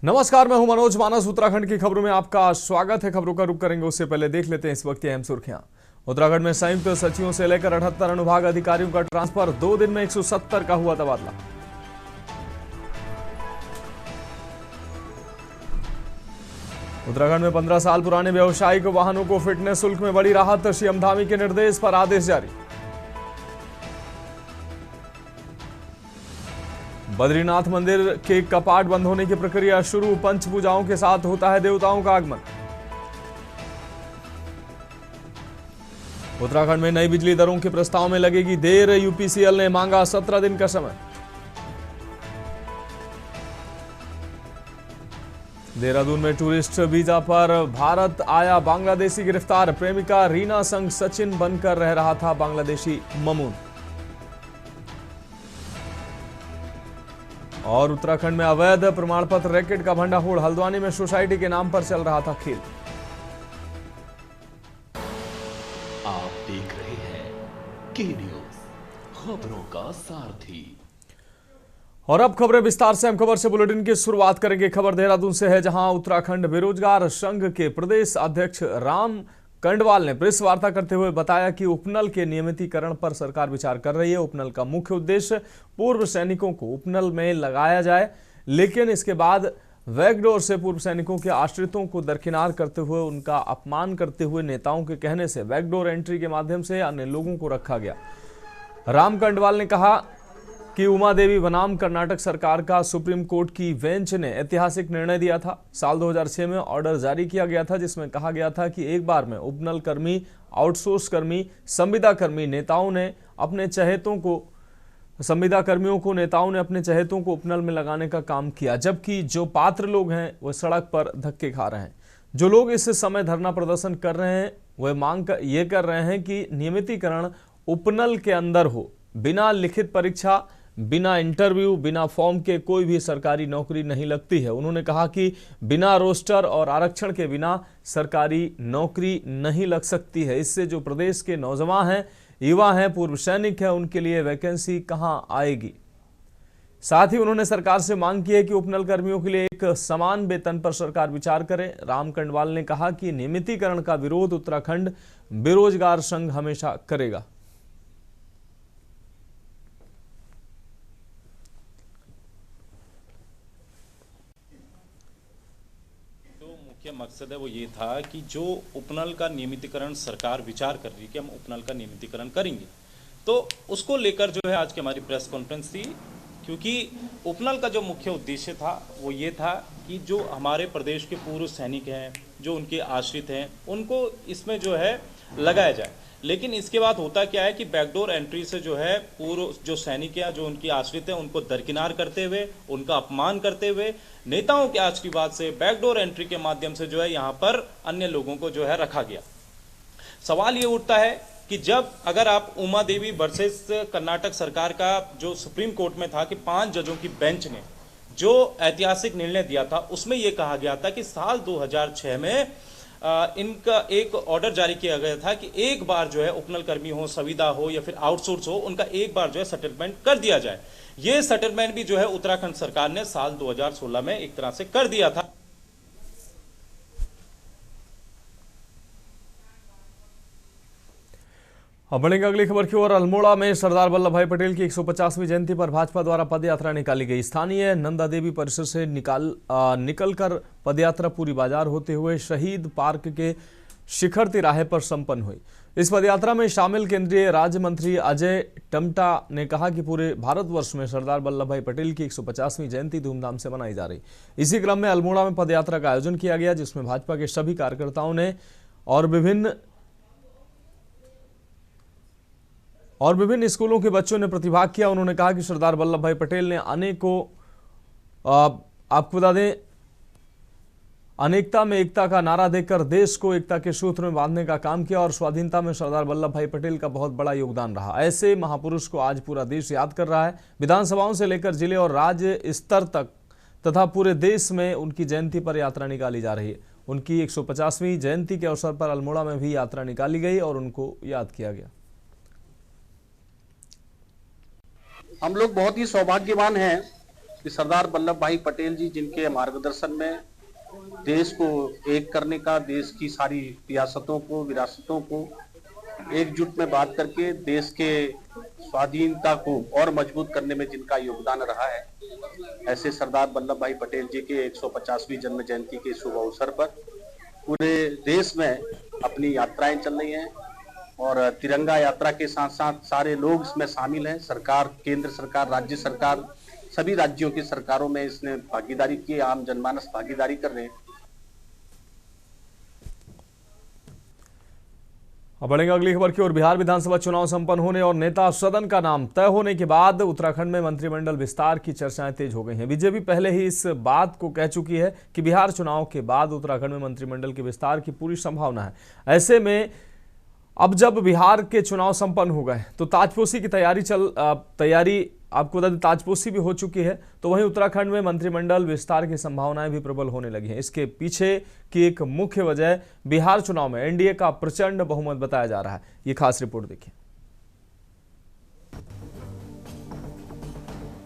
नमस्कार, मैं हूं मनोज मानस। उत्तराखंड की खबरों में आपका स्वागत है। खबरों का रुख करेंगे उससे पहले देख लेते हैं इस वक्त की अहम सुर्खियां। उत्तराखंड में संयुक्त सचिवों से लेकर 78 अनुभाग अधिकारियों का ट्रांसफर, 2 दिन में 170 का हुआ तबादला। उत्तराखंड में 15 साल पुराने व्यवसायिक वाहनों को फिटनेस शुल्क में बड़ी राहत, सीएम धामी के निर्देश पर आदेश जारी। बद्रीनाथ मंदिर के कपाट बंद होने की प्रक्रिया शुरू, पंच पूजाओं के साथ होता है देवताओं का आगमन। उत्तराखंड में नई बिजली दरों के प्रस्ताव में लगेगी देर, यूपीसीएल ने मांगा 17 दिन का समय। देहरादून में टूरिस्ट वीजा पर भारत आया बांग्लादेशी गिरफ्तार, प्रेमिका रीना संग सचिन बनकर रह रहा था बांग्लादेशी ममून। और उत्तराखंड में अवैध प्रमाण पत्र रैकेट का भंडाफोड़, हल्द्वानी में सोसाइटी के नाम पर चल रहा था खेल। आप देख रहे हैं के न्यूज, खबरों का सारथी। और अब खबरें विस्तार से। हम खबर से बुलेटिन की शुरुआत करेंगे। खबर देहरादून से है, जहां उत्तराखंड बेरोजगार संघ के प्रदेश अध्यक्ष राम कंडवाल ने प्रेस वार्ता करते हुए बताया कि उपनल के नियमितीकरण पर सरकार विचार कर रही है। उपनल का मुख्य उद्देश्य पूर्व सैनिकों को उपनल में लगाया जाए, लेकिन इसके बाद वैकडोर से पूर्व सैनिकों के आश्रितों को दरकिनार करते हुए उनका अपमान करते हुए नेताओं के कहने से वैकडोर एंट्री के माध्यम से अन्य लोगों को रखा गया। राम कंडवाल ने कहा कि उमा देवी बनाम कर्नाटक सरकार का सुप्रीम कोर्ट की बेंच ने ऐतिहासिक निर्णय दिया था। साल 2006 में ऑर्डर जारी किया गया था, जिसमें कहा गया था कि एक बार में उपनल कर्मी, आउटसोर्स कर्मी, संविदा कर्मी नेताओं ने अपने चहेतों को उपनल में लगाने का काम किया, जबकि जो पात्र लोग हैं वह सड़क पर धक्के खा रहे हैं। जो लोग इस समय धरना प्रदर्शन कर रहे हैं वह मांग ये कर रहे हैं कि नियमितीकरण उपनल के अंदर हो, बिना लिखित परीक्षा, बिना इंटरव्यू, बिना फॉर्म के कोई भी सरकारी नौकरी नहीं लगती है। उन्होंने कहा कि बिना रोस्टर और आरक्षण के बिना सरकारी नौकरी नहीं लग सकती है। इससे जो प्रदेश के नौजवान हैं, युवा हैं, पूर्व सैनिक हैं, उनके लिए वैकेंसी कहां आएगी। साथ ही उन्होंने सरकार से मांग की है कि उपनल कर्मियों के लिए एक समान वेतन पर सरकार विचार करे। राम कंडवाल ने कहा कि नियमितीकरण का विरोध उत्तराखंड बेरोजगार संघ हमेशा करेगा। मकसद है वो ये था कि जो उपनल का नियमितीकरण सरकार विचार कर रही है कि हम उपनल का नियमितीकरण करेंगे, तो उसको लेकर जो है आज की हमारी प्रेस कॉन्फ्रेंस थी। क्योंकि उपनल का जो मुख्य उद्देश्य था वो ये था कि जो हमारे प्रदेश के पूर्व सैनिक हैं, जो उनके आश्रित हैं, उनको इसमें जो है लगाया जाए। लेकिन इसके बाद होता क्या है कि बैकडोर एंट्री से जो है पूर्व जो सैनिक हैं, जो उनकी आश्रित हैं, उनको दरकिनार करते हुए, उनका अपमान करते हुए, नेताओं के आज की बात से बैकडोर एंट्री के माध्यम से जो है यहाँ पर अन्य लोगों को जो है रखा गया। सवाल ये उठता है कि जब अगर आप उमा देवी वर्सेस कर्नाटक सरकार का जो सुप्रीम कोर्ट में था कि 5 जजों की बेंच ने जो ऐतिहासिक निर्णय दिया था, उसमें यह कहा गया था कि साल 2006 में इनका एक ऑर्डर जारी किया गया था कि एक बार जो है उपनल कर्मी हो, संविदा हो या फिर आउटसोर्स हो, उनका एक बार जो है सेटलमेंट कर दिया जाए। ये सेटलमेंट भी जो है उत्तराखंड सरकार ने साल 2016 में एक तरह से कर दिया था। अब बढ़ेंगे अगली खबर की ओर। अल्मोड़ा में सरदार वल्लभ भाई पटेल की 150वीं जयंती पर भाजपा द्वारा पदयात्रा निकाली गई। स्थानीय नंदा देवी परिसर से निकलकर पदयात्रा पूरी बाजार होते हुए शहीद पार्क के शिखर तिराहे पर संपन्न हुई। इस पदयात्रा में शामिल केंद्रीय राज्य मंत्री अजय टमटा ने कहा कि पूरे भारतवर्ष में सरदार वल्लभ भाई पटेल की 150वीं जयंती धूमधाम से मनाई जा रही। इसी क्रम में अल्मोड़ा में पदयात्रा का आयोजन किया गया, जिसमें भाजपा के सभी कार्यकर्ताओं ने और विभिन्न स्कूलों के बच्चों ने प्रतिभाग किया। उन्होंने कहा कि सरदार वल्लभ भाई पटेल ने आपको बता दें, अनेकता में एकता का नारा देकर देश को एकता के सूत्र में बांधने का काम किया और स्वाधीनता में सरदार वल्लभ भाई पटेल का बहुत बड़ा योगदान रहा। ऐसे महापुरुष को आज पूरा देश याद कर रहा है। विधानसभाओं से लेकर जिले और राज्य स्तर तक तथा पूरे देश में उनकी जयंती पर यात्रा निकाली जा रही है। उनकी 150वीं जयंती के अवसर पर अल्मोड़ा में भी यात्रा निकाली गई और उनको याद किया गया। हम लोग बहुत ही सौभाग्यवान हैं कि सरदार वल्लभ भाई पटेल जी जिनके मार्गदर्शन में देश को एक करने का, देश की सारी रियासतों को, विरासतों को एकजुट में बात करके देश के स्वाधीनता को और मजबूत करने में जिनका योगदान रहा है, ऐसे सरदार वल्लभ भाई पटेल जी के 150वीं जन्म जयंती के शुभ अवसर पर पूरे देश में अपनी यात्राएं चल रही हैं और तिरंगा यात्रा के साथ साथ सारे लोग इसमें शामिल हैं। सरकार, केंद्र सरकार, राज्य सरकार, सभी राज्यों की सरकारों में इसने भागीदारी की, आम जनमानस भागीदारी कर रहे हैं। अब बढ़ेंगे अगली खबर की ओर। बिहार विधानसभा चुनाव संपन्न होने और नेता सदन का नाम तय होने के बाद उत्तराखंड में मंत्रिमंडल विस्तार की चर्चाएं तेज हो गई हैं। बीजेपी पहले ही इस बात को कह चुकी है कि बिहार चुनाव के बाद उत्तराखंड में मंत्रिमंडल के विस्तार की पूरी संभावना है। ऐसे में अब जब बिहार के चुनाव संपन्न हो गए तो ताजपोशी की तैयारी आपको बता दें ताजपोशी भी हो चुकी है, तो वहीं उत्तराखंड में मंत्रिमंडल विस्तार की संभावनाएं भी प्रबल होने लगी हैं। इसके पीछे की एक मुख्य वजह बिहार चुनाव में एनडीए का प्रचंड बहुमत बताया जा रहा है। ये खास रिपोर्ट देखिए।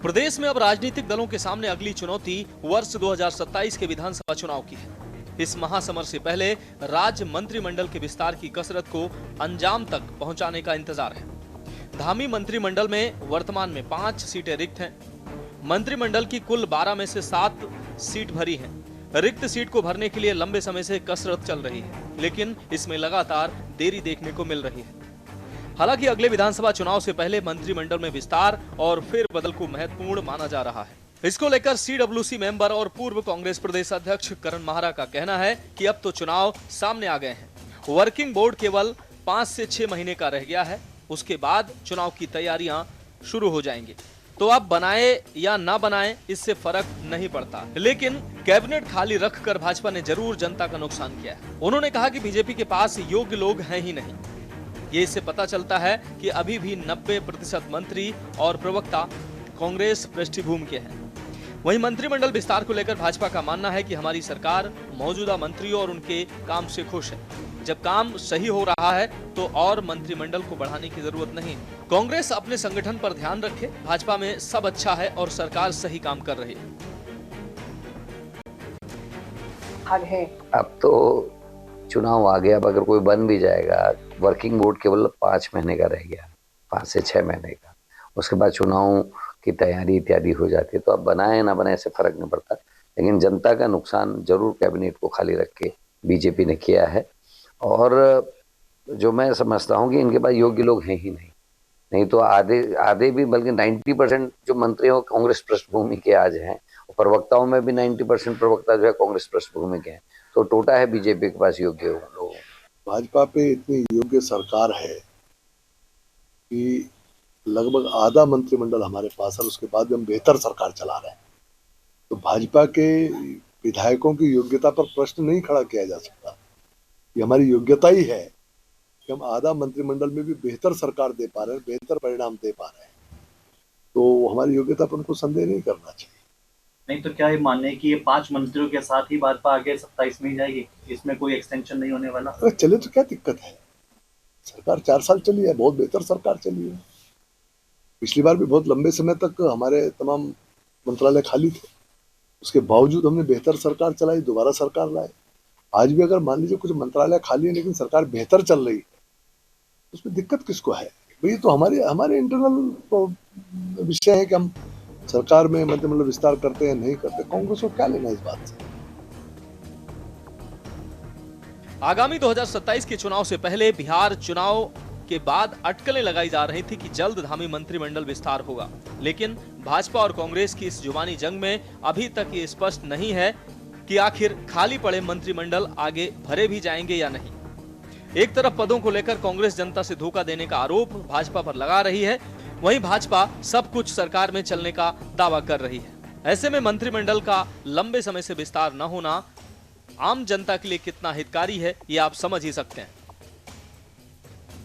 प्रदेश में अब राजनीतिक दलों के सामने अगली चुनौती वर्ष 2027 के विधानसभा चुनाव की है। इस महासमर से पहले राज्य मंत्रिमंडल के विस्तार की कसरत को अंजाम तक पहुंचाने का इंतजार है। धामी मंत्रिमंडल में वर्तमान में 5 सीटें रिक्त हैं। मंत्रिमंडल की कुल 12 में से 7 सीट भरी हैं। रिक्त सीट को भरने के लिए लंबे समय से कसरत चल रही है, लेकिन इसमें लगातार देरी देखने को मिल रही है। हालांकि अगले विधानसभा चुनाव से पहले मंत्रिमंडल में विस्तार और फेरबदल को महत्वपूर्ण माना जा रहा है। इसको लेकर सीडब्ल्यूसी मेंबर और पूर्व कांग्रेस प्रदेश अध्यक्ष करण माहरा का कहना है कि अब तो चुनाव सामने आ गए हैं। वर्किंग बोर्ड केवल 5 से 6 महीने का रह गया है, उसके बाद चुनाव की तैयारियां शुरू हो जाएंगी। तो अब बनाए या ना बनाए इससे फर्क नहीं पड़ता, लेकिन कैबिनेट खाली रखकर भाजपा ने जरूर जनता का नुकसान किया है। उन्होंने कहा कि बीजेपी के पास योग्य लोग हैं ही नहीं। ये इससे पता चलता है कि अभी भी 90% मंत्री और प्रवक्ता कांग्रेस पृष्ठभूमि के हैं। वहीं मंत्रिमंडल विस्तार को लेकर भाजपा का मानना है कि हमारी सरकार मौजूदा मंत्रियों और उनके काम से खुश है। जब काम सही हो रहा है तो और मंत्रिमंडल को बढ़ाने की जरूरत नहीं। कांग्रेस अपने संगठन पर ध्यान रखे, भाजपा में सब अच्छा है और सरकार सही काम कर रही है। अब तो चुनाव आ गया, अब अगर कोई बन भी जाएगा, वर्किंग बोर्ड केवल 5 महीने का रह गया, 5 से 6 महीने का, उसके बाद चुनाव की तैयारी इत्यादि हो जाती है। तो अब बनाए ना बनाए से फर्क नहीं पड़ता, लेकिन जनता का नुकसान जरूर कैबिनेट को खाली रख के बीजेपी ने किया है। और जो मैं समझता हूँ कि इनके पास योग्य लोग हैं ही नहीं तो आधे भी, बल्कि 90% जो मंत्री हो कांग्रेस पृष्ठभूमि के आज हैं, प्रवक्ताओं में भी 90% प्रवक्ता जो है कांग्रेस पृष्ठभूमि के हैं। तो टोटा है बीजेपी के पास योग्य लोग। भाजपा पे इतनी योग्य सरकार है कि लगभग आधा मंत्रिमंडल हमारे पास है, उसके बाद भी हम बेहतर सरकार चला रहे हैं। तो भाजपा के विधायकों की योग्यता पर प्रश्न नहीं खड़ा किया जा सकता। ये हमारी योग्यता ही है कि हम आधा मंत्रिमंडल में भी बेहतर सरकार दे पा रहे हैं, बेहतर परिणाम दे पा रहे हैं। तो हमारी योग्यता पर उनको संदेह नहीं करना चाहिए। नहीं तो क्या ये मानने कि ये 5 मंत्रियों के साथ ही भाजपा आगे 27 में ही जाएगी, इसमें कोई एक्सटेंशन नहीं होने वाला? अगर चले तो क्या दिक्कत है? सरकार 4 साल चली है, बहुत बेहतर सरकार चली है। पिछली बार भी बहुत लंबे समय तक हमारे तमाम मंत्रालय खाली थे, उसके बावजूद हमने बेहतर सरकार चलाई, दोबारा सरकार लाए। आज भी अगर मान लीजिए कुछ मंत्रालय खाली है लेकिन सरकार बेहतर चल रही है, उसमें दिक्कत किसको है? भाई तो हमारे इंटरनल विषय है कि हम सरकार में मंत्रिमंडल विस्तार करते हैं नहीं करते, कांग्रेस को क्या लेना इस बात से? आगामी 2027 के चुनाव से पहले बिहार चुनाव के बाद अटकलें लगाई जा रही थी कि जल्द धामी मंत्रिमंडल विस्तार होगा, लेकिन भाजपा और कांग्रेस की इस जुबानी जंग में अभी तक ये स्पष्ट नहीं है कि आखिर खाली पड़े मंत्रिमंडल आगे भरे भी जाएंगे या नहीं। एक तरफ पदों को लेकर कांग्रेस जनता से धोखा देने का आरोप भाजपा पर लगा रही है, वहीं भाजपा सब कुछ सरकार में चलने का दावा कर रही है। ऐसे में मंत्रिमंडल का लंबे समय से विस्तार न होना आम जनता के लिए कितना हितकारी है, ये आप समझ ही सकते हैं।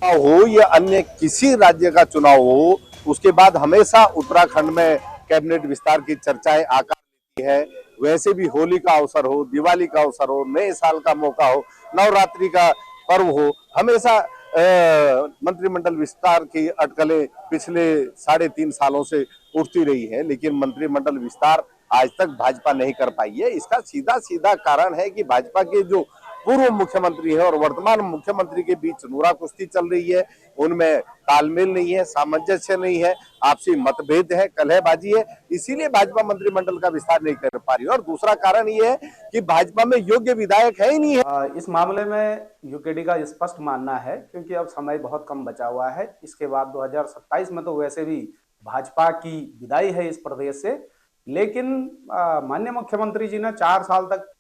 हो या अन्य किसी राज्य का चुनाव हो, उसके बाद हमेशा उत्तराखंड में कैबिनेट विस्तार की चर्चाएं आकार लेती है। वैसे भी होली का अवसर हो, दिवाली का अवसर हो, नए साल का मौका हो, नवरात्रि का पर्व हो, हमेशा मंत्रिमंडल विस्तार की अटकलें पिछले 3.5 सालों से उठती रही है, लेकिन मंत्रिमंडल विस्तार आज तक भाजपा नहीं कर पाई है। इसका सीधा सीधा कारण है कि भाजपा के जो पूर्व मुख्यमंत्री है और वर्तमान मुख्यमंत्री के बीच नूरा कुश्ती चल रही है, उनमें तालमेल नहीं है, सामंजस्य नहीं है, आपसी मतभेद है, कलहबाजी है, इसीलिए भाजपा मंत्रिमंडल का विस्तार नहीं कर पा रही है। और दूसरा कारण ये है कि भाजपा में योग्य विधायक है ही नहीं है। इस मामले में यूकेडी का स्पष्ट मानना है, क्योंकि अब समय बहुत कम बचा हुआ है। इसके बाद 2027 में तो वैसे भी भाजपा की विदाई है इस प्रदेश से, लेकिन माननीय मुख्यमंत्री जी ने 4 साल तक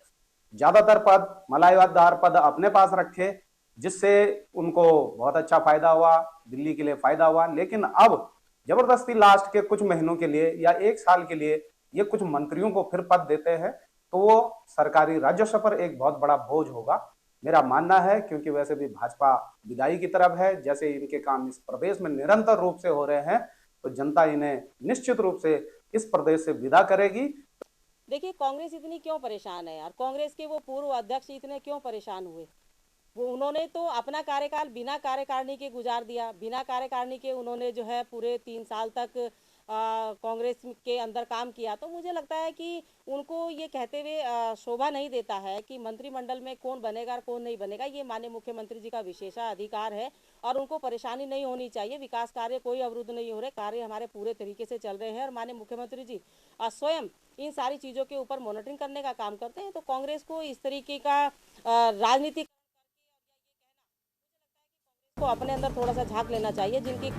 ज्यादातर पद, मलाईवादार पद अपने पास रखे, जिससे उनको बहुत अच्छा फायदा हुआ, दिल्ली के लिए फायदा हुआ। लेकिन अब जबरदस्ती लास्ट के कुछ महीनों के लिए या 1 साल के लिए ये कुछ मंत्रियों को फिर पद देते हैं, तो वो सरकारी राजस्व पर एक बहुत बड़ा बोझ होगा, मेरा मानना है। क्योंकि वैसे भी भाजपा विदाई की तरफ है, जैसे इनके काम इस प्रदेश में निरंतर रूप से हो रहे हैं, तो जनता इन्हें निश्चित रूप से इस प्रदेश से विदा करेगी। देखिए, कांग्रेस इतनी क्यों परेशान है और कांग्रेस के वो पूर्व अध्यक्ष इतने क्यों परेशान हुए? वो उन्होंने तो अपना कार्यकाल बिना कार्यकारिणी के गुजार दिया। बिना कार्यकारिणी के उन्होंने जो है पूरे 3 साल तक कांग्रेस के अंदर काम किया। तो मुझे लगता है कि उनको ये कहते हुए शोभा नहीं देता है कि मंत्रिमंडल में कौन बनेगा और कौन नहीं बनेगा। ये माननीय मुख्यमंत्री जी का विशेषाधिकार है और उनको परेशानी नहीं होनी चाहिए। विकास कार्य कोई अवरुद्ध नहीं हो रहे, कार्य हमारे पूरे तरीके से चल रहे हैं और माननीय मुख्यमंत्री जी स्वयं इन सारी चीज़ों के ऊपर मॉनिटरिंग करने का काम करते हैं। तो कांग्रेस को इस तरीके का राजनीति को अपने अंदर थोड़ा सा झांक लेना चाहिए। जिनकी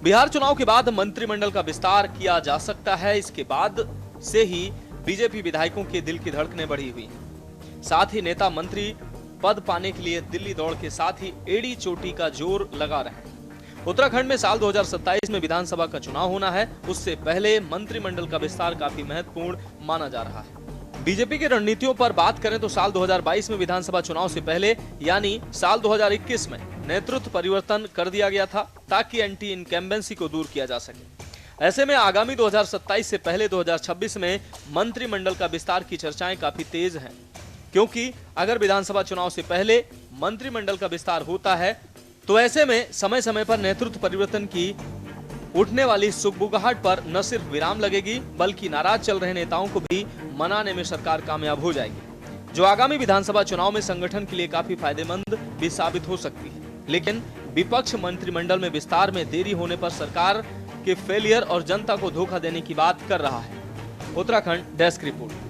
बिहार चुनाव के बाद मंत्रिमंडल का विस्तार किया जा सकता है। इसके बाद से ही बीजेपी विधायकों के दिल की धड़कनें बढ़ी हुई हैं। साथ ही नेता मंत्री पद पाने के लिए दिल्ली दौड़ के साथ ही एड़ी चोटी का जोर लगा रहे हैं। उत्तराखंड में साल 2027 में विधानसभा का चुनाव होना है, उससे पहले मंत्रिमंडल का विस्तार काफी महत्वपूर्ण माना जा रहा है। बीजेपी की रणनीतियों पर बात करें तो साल 2022 में विधानसभा चुनाव से पहले यानी साल 2021 में नेतृत्व परिवर्तन कर दिया गया था ताकि एंटी इनकम्बेंसी को दूर किया जा सके। ऐसे में आगामी 2027 से पहले 2026 में मंत्रिमंडल का विस्तार की चर्चाएं काफी तेज हैं, क्योंकि अगर विधानसभा चुनाव से पहले मंत्रिमंडल का विस्तार होता है तो ऐसे में समय समय पर नेतृत्व परिवर्तन की उठने वाली सुगबुगाहट पर न सिर्फ विराम लगेगी, बल्कि नाराज चल रहे नेताओं को भी मनाने में सरकार कामयाब हो जाएगी, जो आगामी विधानसभा चुनाव में संगठन के लिए काफी फायदेमंद भी साबित हो सकती है। लेकिन विपक्ष मंत्रिमंडल में विस्तार में देरी होने पर सरकार के फेलियर और जनता को धोखा देने की बात कर रहा है। Uttarakhand desk report.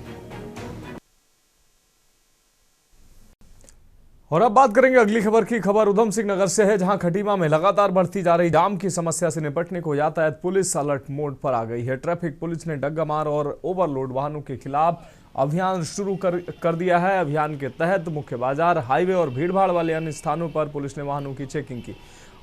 और अब बात करेंगे अगली खबर की। खबर उधम सिंह नगर से है, जहां खटीमा में लगातार बढ़ती जा रही जाम की समस्या से निपटने को यातायात पुलिस अलर्ट मोड पर आ गई है। ट्रैफिक पुलिस ने डग्गामार और ओवरलोड वाहनों के खिलाफ अभियान शुरू कर दिया है। अभियान के तहत मुख्य बाजार, हाईवे और भीड़भाड़ वाले अन्य स्थानों पर पुलिस ने वाहनों की चेकिंग की।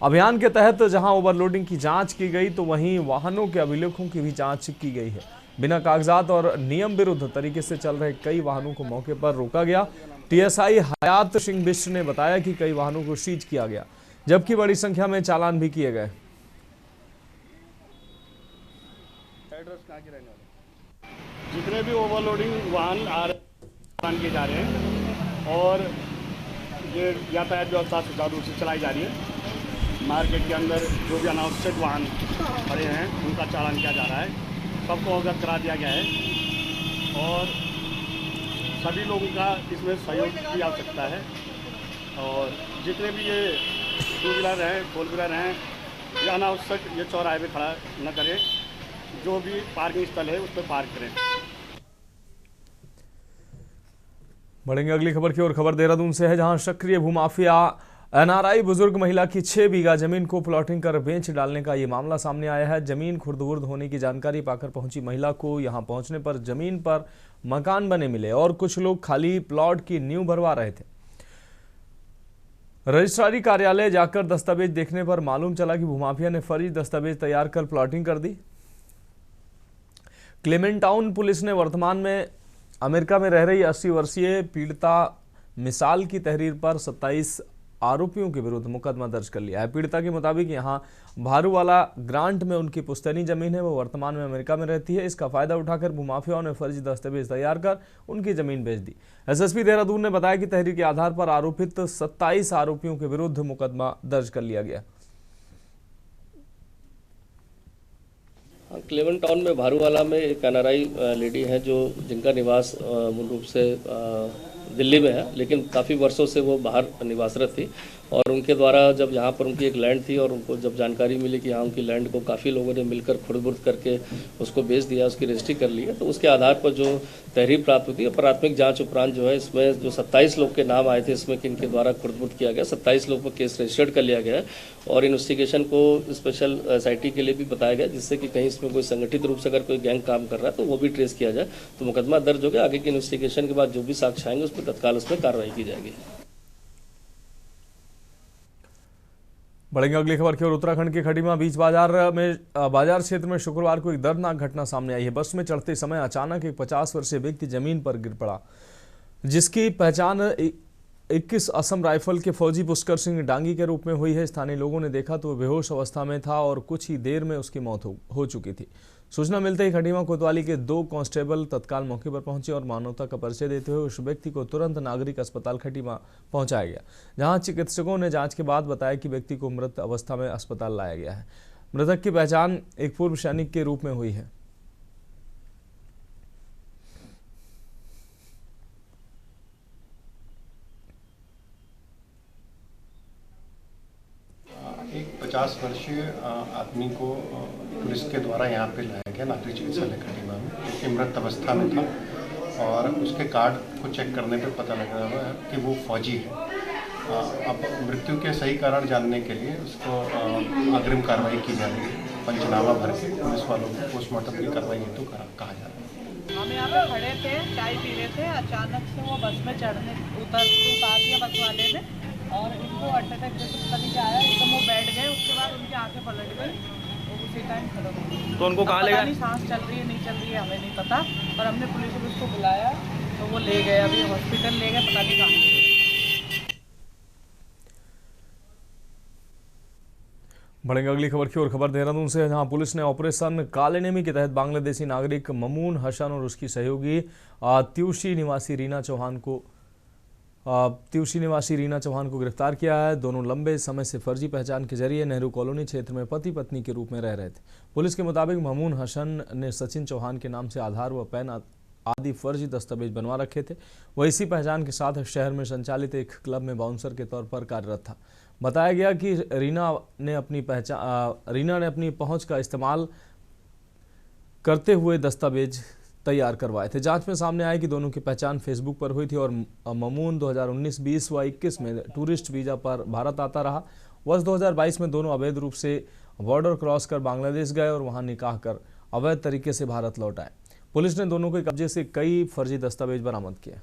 अभियान के तहत जहां ओवरलोडिंग की जांच की गई तो वहीं वाहनों के अभिलेखों की भी जांच की गई है। बिना कागजात और नियम विरुद्ध तरीके से चल रहे कई वाहनों को मौके पर रोका गया। टीएसआई हयात सिंह बिष्ट ने बताया कि कई वाहनों को सीज किया गया, जबकि बड़ी संख्या में चालान भी किए गए। जितने भी ओवरलोडिंग वाहन आ रहे किए जा रहे हैं और ये यातायात व्यवस्था सुचारू रूप से चलाई जा रही है। मार्केट के अंदर जो भी अनावश्यक वाहन खड़े हैं उनका चालान किया जा रहा है, सबको अवगत करा दिया गया है और सभी लोगों का इसमें सहयोग की आवश्यकता है। और जितने भी ये 2 व्हीलर हैं, 4 व्हीलर हैं, ये अनावश्यक ये चौराहे पे खड़ा न करें, जो भी पार्किंग स्थल है उस पर पार्क करें। बढ़ेंगे अगली खबर की ओर। खबर देहरादून से है, जहां सक्रिय भूमाफिया एनआरआई बुजुर्ग महिला की 6 बीघा जमीन को प्लॉटिंग कर बेच डालने का ये मामला सामने आया है। जमीन खुर्द-बुर्द होने की जानकारी पाकर पहुंची महिला को यहां पहुंचने पर जमीन पर मकान बने मिले और कुछ लोग खाली प्लॉट की नींव भरवा रहे थे। रजिस्ट्रारी कार्यालय जाकर दस्तावेज देखने पर मालूम चला कि भूमाफिया ने फर्जी दस्तावेज तैयार कर प्लॉटिंग कर दी। क्लेमेंट टाउन पुलिस ने वर्तमान में अमेरिका में रह रही 80 वर्षीय पीड़िता मिसाल की तहरीर पर 27 आरोपियों के विरुद्ध मुकदमा दर्ज कर लिया है। पीड़िता के मुताबिक यहां भारूवाला ग्रांट में उनकी पुश्तैनी जमीन है। वो वर्तमान में अमेरिका में रहती है। इसका फायदा उठाकर भूमाफियाओं ने फर्जी दस्तावेज तैयार कर उनकी जमीन बेच दी। एसएसपी देहरादून ने बताया कि तहरीर के आधार पर आरोपित 27 आरोपियों के विरुद्ध मुकदमा दर्ज कर लिया गया। क्लेवन टाउन में भारूवाला में एक एनआरआई लेडी है जो जिनका निवास मूल रूप से दिल्ली में है, लेकिन काफ़ी वर्षों से वो बाहर निवासरत थी और उनके द्वारा जब यहाँ पर उनकी एक लैंड थी और उनको जब जानकारी मिली कि यहाँ उनकी लैंड को काफ़ी लोगों ने मिलकर खुर्द-बुर्द करके उसको बेच दिया, उसकी रजिस्ट्री कर ली है, तो उसके आधार पर जो तहरीर प्राप्त हुई है, प्राथमिक जांच उपरांत जो है इसमें जो 27 लोग के नाम आए थे इसमें कि इनके द्वारा खुर्द-बुर्द किया गया, 27 लोग पर केस रजिस्टर्ड कर लिया गया है और इन्वेस्टिगेशन को स्पेशल SIT के लिए भी बताया गया, जिससे कि कहीं इसमें कोई संगठित रूप से अगर कोई गैंग काम कर रहा है तो वो भी ट्रेस किया जाए। तो मुकदमा दर्ज हो गया। आगे की इन्वेस्टिगेशन के बाद जो भी साक्ष्य आएंगे उस पर तत्काल उसमें कार्रवाई की जाएगी। बढ़ेंगे अगली खबर की ओर। उत्तराखंड के खटीमा बीच बाजार क्षेत्र में शुक्रवार को एक दर्दनाक घटना सामने आई है। बस में चढ़ते समय अचानक एक 50 वर्षीय व्यक्ति जमीन पर गिर पड़ा, जिसकी पहचान 21 असम राइफल के फौजी पुष्कर सिंह डांगी के रूप में हुई है। स्थानीय लोगों ने देखा तो वह बेहोश अवस्था में था और कुछ ही देर में उसकी मौत हो चुकी थी। सूचना मिलते ही खटीमा कोतवाली के 2 कांस्टेबल तत्काल मौके पर पहुंचे और मानवता का परिचय देते हुए उस व्यक्ति को तुरंत नागरिक अस्पताल खटीमा पहुंचाया गया, जहां चिकित्सकों ने जांच के बाद बताया कि व्यक्ति को मृत अवस्था में अस्पताल लाया गया है। मृतक की पहचान एक पूर्व सैनिक के रूप में हुई है। एक 50 वर्षीय आदमी को पुलिस के द्वारा यहाँ पे लाया गया नागरिक चिकित्सालय खटीमा में, एक मृत अवस्था में था और उसके कार्ड को चेक करने पे पता लग रहा है कि वो फौजी है। अब मृत्यु के सही कारण जानने के लिए उसको अग्रिम कार्रवाई की जा रही है। पंचनामा भर के पुलिस वालों को पोस्टमार्टम की कार्रवाई हेतु कहा जा रहा है। हम यहाँ पे खड़े थे, चाय पी रहे थे, अचानक से वो बस में उतार दिया बस वाले ने और इनको अटैक जैसे पता नहीं क्या आया, एकदम वो बैठ गए। उसके बाद उनकी आंखें पलट गई, वो उसी टाइम खत्म हो गई। तो उनको कहाँ ले गए? सांस चल रही है नहीं चल रही है हमें नहीं पता, पर हमने पुलिस को बुलाया तो वो ले गए, अभी हॉस्पिटल ले गए, पता नहीं कहाँ ले गए। बढ़ेंगे अगली खबर की ओर। खबर देहरादून से, जहां पुलिस ने ऑपरेशन कालेनेमी के तहत बांग्लादेशी नागरिक ममून हसन और उसकी सहयोगी त्यूशी निवासी रीना चौहान को गिरफ्तार किया है। दोनों लंबे समय से फर्जी पहचान के जरिए नेहरू कॉलोनी क्षेत्र में पति पत्नी के रूप में रह रहे थे। पुलिस के मुताबिक ममून हसन ने सचिन चौहान के नाम से आधार व पैन आदि फर्जी दस्तावेज बनवा रखे थे। वह इसी पहचान के साथ शहर में संचालित एक क्लब में बाउंसर के तौर पर कार्यरत था। बताया गया कि रीना ने अपनी पहुंच का इस्तेमाल करते हुए दस्तावेज तैयार करवाए थे। जांच में सामने आया कि दोनों की पहचान फेसबुक पर हुई थी और ममून 2019, 20 व 21 में टूरिस्ट वीजा पर भारत आता रहा। वर्ष 2022 में दोनों अवैध रूप से बॉर्डर क्रॉस कर बांग्लादेश गए और वहां निकाह कर अवैध तरीके से भारत लौट आए। पुलिस ने दोनों के कब्जे से कई फर्जी दस्तावेज बरामद किए।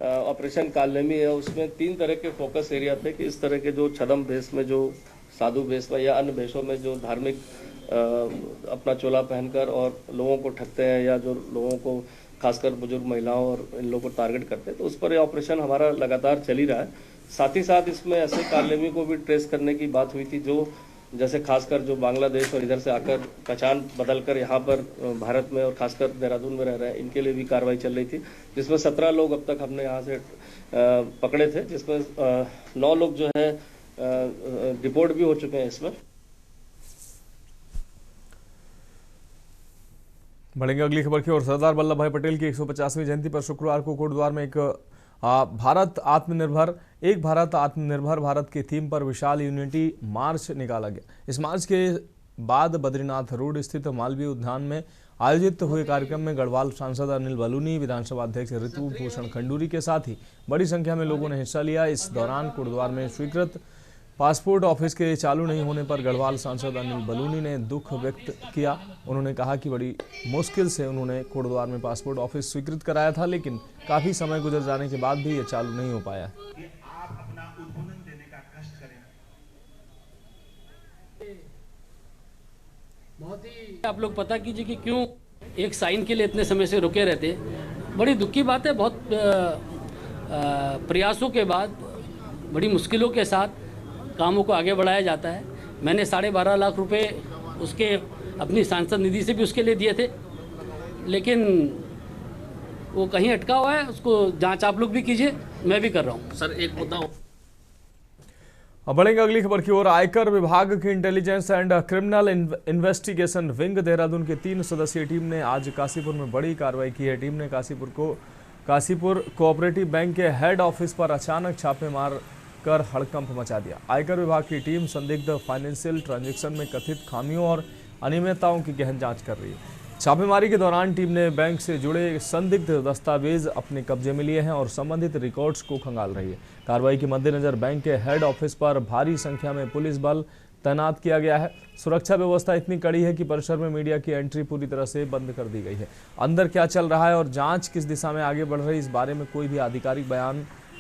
ऑपरेशन कालनेमी है, उसमें 3 तरह के फोकस एरिया थे कि इस तरह के जो छदम भेष में, जो साधु भेष में या अन्य भेषों में जो धार्मिक अपना चोला पहनकर और लोगों को ठगते हैं या जो लोगों को खासकर बुजुर्ग महिलाओं और इन लोगों को टारगेट करते हैं, तो उस पर ये ऑपरेशन हमारा लगातार चल ही रहा है। साथ ही साथ इसमें ऐसे कालनेमी को भी ट्रेस करने की बात हुई थी, जो जैसे खासकर जो बांग्लादेश और इधर से आकर पहचान बदलकर यहाँ पर भारत में और खासकर देहरादून में रह रहे हैं, इनके लिए भी कार्रवाई चल रही थी, जिसमें 17 लोग अब तक हमने यहाँ से पकड़े थे, जिसमें 9 लोग जो है डिपोर्ट भी हो चुके हैं। इसमें बढ़ेंगे अगली खबर की ओर। सरदार वल्लभ भाई पटेल की 150वीं जयंती पर शुक्रवार को कोटद्वार में एक भारत आत्मनिर्भर भारत की थीम पर विशाल यूनिटी मार्च निकाला गया। इस मार्च के बाद बद्रीनाथ रोड स्थित मालवीय उद्यान में आयोजित हुए कार्यक्रम में गढ़वाल सांसद अनिल बलूनी, विधानसभा अध्यक्ष ऋतु भूषण खंडूरी के साथ ही बड़ी संख्या में लोगों ने हिस्सा लिया। इस दौरान कोटद्वार में स्वीकृत पासपोर्ट ऑफिस के चालू नहीं होने पर गढ़वाल सांसद अनिल बलूनी ने दुख व्यक्त किया। उन्होंने कहा कि बड़ी मुश्किल से उन्होंने कोटद्वार में पासपोर्ट ऑफिस स्वीकृत कराया था, लेकिन काफी समय गुजर जाने के बाद भी ये चालू नहीं हो पाया। आप लोग पता कीजिए कि क्यों एक साइन के लिए इतने समय से रुके रहते। बड़ी दुख की बात है। बहुत प्रयासों के बाद बड़ी मुश्किलों के साथ कामों को आगे बढ़ाया जाता है। मैंने 12.5 लाख रुपए उसके अपनी सांसद निधि से भी उसके लिए दिए थे, लेकिन वो कहीं अटका हुआ है। उसको जांच आप लोग भी कीजिए, मैं भी कर रहा हूँ। सर एक मुद्दा अब बढ़ेंगे अगली खबर की ओर। आयकर विभाग की intelligence and criminal investigation wing Dehradun की 3 सदस्यीय टीम ने आज काशीपुर में बड़ी कार्रवाई की है। टीम ने काशीपुर कोऑपरेटिव बैंक के हेड ऑफिस पर अचानक छापे मार कर हड़कंप मचा दिया। आयकर विभाग की टीम संदिग्ध फाइनेंशियल ट्रांजैक्शन में कथित खामियों और अनियमितताओं की गहन जांच कर रही है। छापेमारी के दौरान टीम ने बैंक से जुड़े संदिग्ध दस्तावेज अपने कब्जे में लिए हैं और संबंधित रिकॉर्ड्स को खंगाल रही है। कार्रवाई के मद्देनजर बैंक के हेड ऑफिस पर भारी संख्या में पुलिस बल तैनात किया गया है। सुरक्षा व्यवस्था इतनी कड़ी है कि परिसर में मीडिया की एंट्री पूरी तरह से बंद कर दी गई है। अंदर क्या चल रहा है और जांच किस दिशा में आगे बढ़ रही है, इस बारे में कोई भी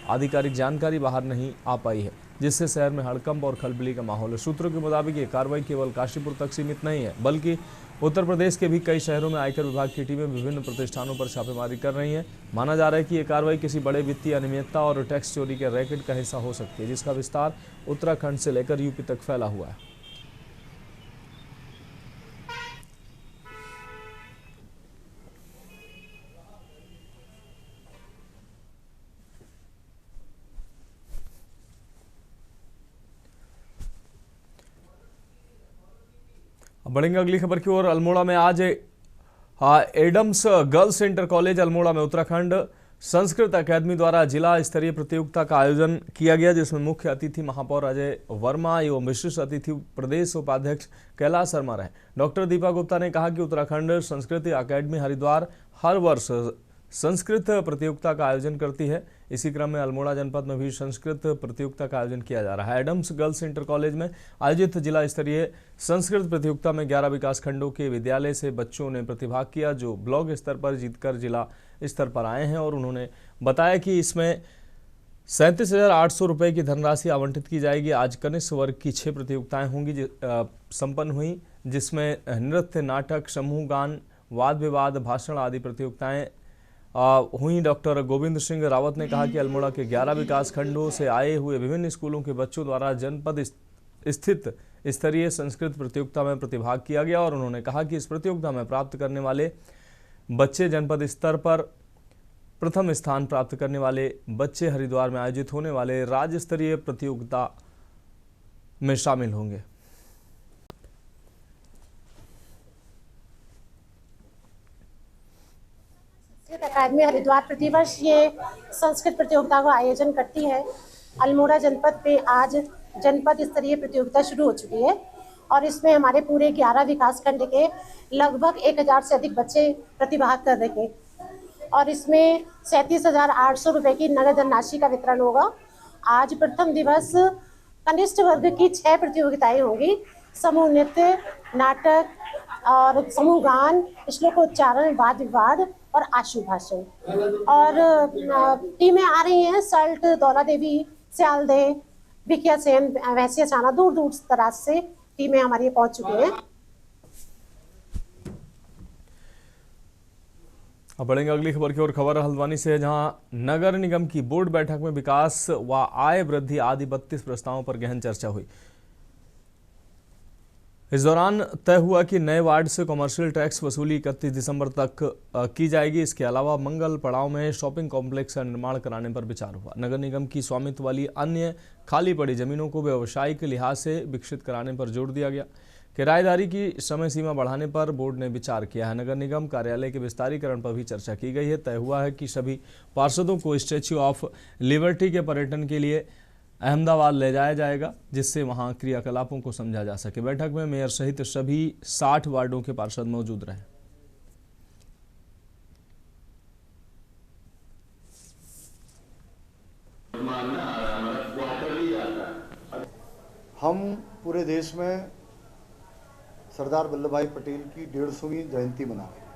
आधिकारिक जानकारी बाहर नहीं आ पाई है, जिससे शहर में हड़कंप और खलबली का माहौल है। सूत्रों के मुताबिक ये कार्रवाई केवल काशीपुर तक सीमित नहीं है, बल्कि उत्तर प्रदेश के भी कई शहरों में आयकर विभाग की टीमें विभिन्न प्रतिष्ठानों पर छापेमारी कर रही हैं। माना जा रहा है कि ये कार्रवाई किसी बड़े वित्तीय अनियमितता और टैक्स चोरी के रैकेट का हिस्सा हो सकती है, जिसका विस्तार उत्तराखंड से लेकर यूपी तक फैला हुआ है। बढ़ेंगे अगली खबर की ओर। अल्मोड़ा में आज Adams girls inter college Almora में उत्तराखंड संस्कृत अकादमी द्वारा जिला स्तरीय प्रतियोगिता का आयोजन किया गया, जिसमें मुख्य अतिथि महापौर अजय वर्मा एवं विशिष्ट अतिथि प्रदेश उपाध्यक्ष कैलाश शर्मा रहे। डॉक्टर दीपा गुप्ता ने कहा कि उत्तराखंड संस्कृत अकादमी हरिद्वार हर वर्ष संस्कृत प्रतियोगिता का आयोजन करती है। इसी क्रम में अल्मोड़ा जनपद में भी संस्कृत प्रतियोगिता का आयोजन किया जा रहा है। एडम्स गर्ल्स इंटर कॉलेज में आयोजित जिला स्तरीय संस्कृत प्रतियोगिता में 11 विकास खंडों के विद्यालय से बच्चों ने प्रतिभाग किया, जो ब्लॉक स्तर पर जीतकर जिला स्तर पर आए हैं। और उन्होंने बताया कि इसमें 37,800 रुपये की धनराशि आवंटित की जाएगी। आज कनिष्ठ वर्ग की 6 प्रतियोगिताएं होंगी संपन्न हुई, जिसमें नृत्य, नाटक, समूह गान, वाद विवाद, भाषण आदि प्रतियोगिताएं हुई। डॉक्टर गोविंद सिंह रावत ने कहा कि अल्मोड़ा के 11 विकास खंडों से आए हुए विभिन्न स्कूलों के बच्चों द्वारा जनपद स्थित स्तरीय संस्कृत प्रतियोगिता में प्रतिभाग किया गया। और उन्होंने कहा कि इस प्रतियोगिता में प्राप्त करने वाले बच्चे जनपद स्तर पर प्रथम स्थान प्राप्त करने वाले बच्चे हरिद्वार में आयोजित होने वाले राज्य स्तरीय प्रतियोगिता में शामिल होंगे। संस्कृत अकादमी हरिद्वार प्रतिवर्ष ये संस्कृत प्रतियोगिता का आयोजन करती है। अल्मोड़ा जनपद पे आज जनपद स्तरीय प्रतियोगिता शुरू हो चुकी है और इसमें हमारे पूरे 11 विकास खंड के लगभग 1000 से अधिक बच्चे प्रतिभाग कर रहे हैं और इसमें 37,800 रुपये की नगद धनराशि का वितरण होगा। आज प्रथम दिवस कनिष्ठ वर्ग की 6 प्रतियोगिताएं होंगी। समूह नृत्य, नाटक और समूह गान, श्लोकोच्चारण, वाद विवाद और आशु भाषण। और टीमें आ रही हैं सल्ट, दौला देवी, सियालदह, भिकिया सेन, वैसे छाना, दूर दूर दराज से टीमें हमारी पहुंच चुकी हैं। अब बढ़ेंगे अगली खबर की ओर। खबर हल्द्वानी से है, जहां नगर निगम की बोर्ड बैठक में विकास व आय वृद्धि आदि 32 प्रस्तावों पर गहन चर्चा हुई। इस दौरान तय हुआ कि नए वार्ड से कमर्शियल टैक्स वसूली 31 दिसंबर तक की जाएगी। इसके अलावा मंगल पड़ाव में शॉपिंग कॉम्प्लेक्स का निर्माण कराने पर विचार हुआ। नगर निगम की स्वामित्व वाली अन्य खाली पड़ी जमीनों को व्यावसायिक लिहाज से विकसित कराने पर जोर दिया गया। किराएदारी की समय सीमा बढ़ाने पर बोर्ड ने विचार किया है। नगर निगम कार्यालय के विस्तारीकरण पर भी चर्चा की गई है। तय हुआ है कि सभी पार्षदों को स्टैच्यू ऑफ लिबर्टी के पर्यटन के लिए अहमदाबाद ले जाया जाएगा, जिससे वहां क्रियाकलापों को समझा जा सके। बैठक में मेयर सहित सभी 60 वार्डों के पार्षद मौजूद रहे। हम पूरे देश में सरदार वल्लभ भाई पटेल की 150वीं जयंती मना रहे हैं,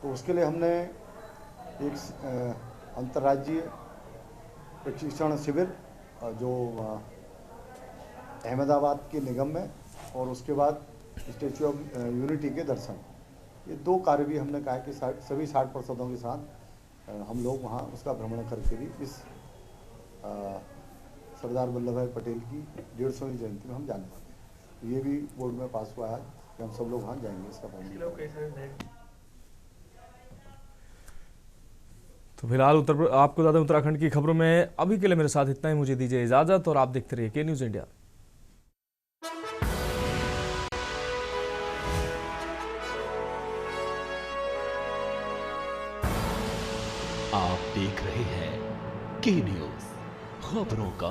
तो उसके लिए हमने एक अंतर्राज्यीय प्रशिक्षण शिविर जो अहमदाबाद के निगम में और उसके बाद स्टैच्यू ऑफ यूनिटी के दर्शन, ये 2 कार्य भी हमने कहा कि सभी 60 पार्षदों के साथ हम लोग वहाँ उसका भ्रमण करके भी इस सरदार वल्लभ भाई पटेल की 150वीं जयंती में हम जाने वाले हैं। ये भी बोर्ड में पास हुआ है कि हम सब लोग वहाँ जाएंगे इसका भ्रमण। तो फिलहाल आपको ज़्यादा उत्तराखंड की खबरों में अभी के लिए मेरे साथ इतना ही। मुझे दीजिए इजाजत और आप देखते रहिए के न्यूज़ इंडिया। आप देख रहे हैं के न्यूज़, खबरों का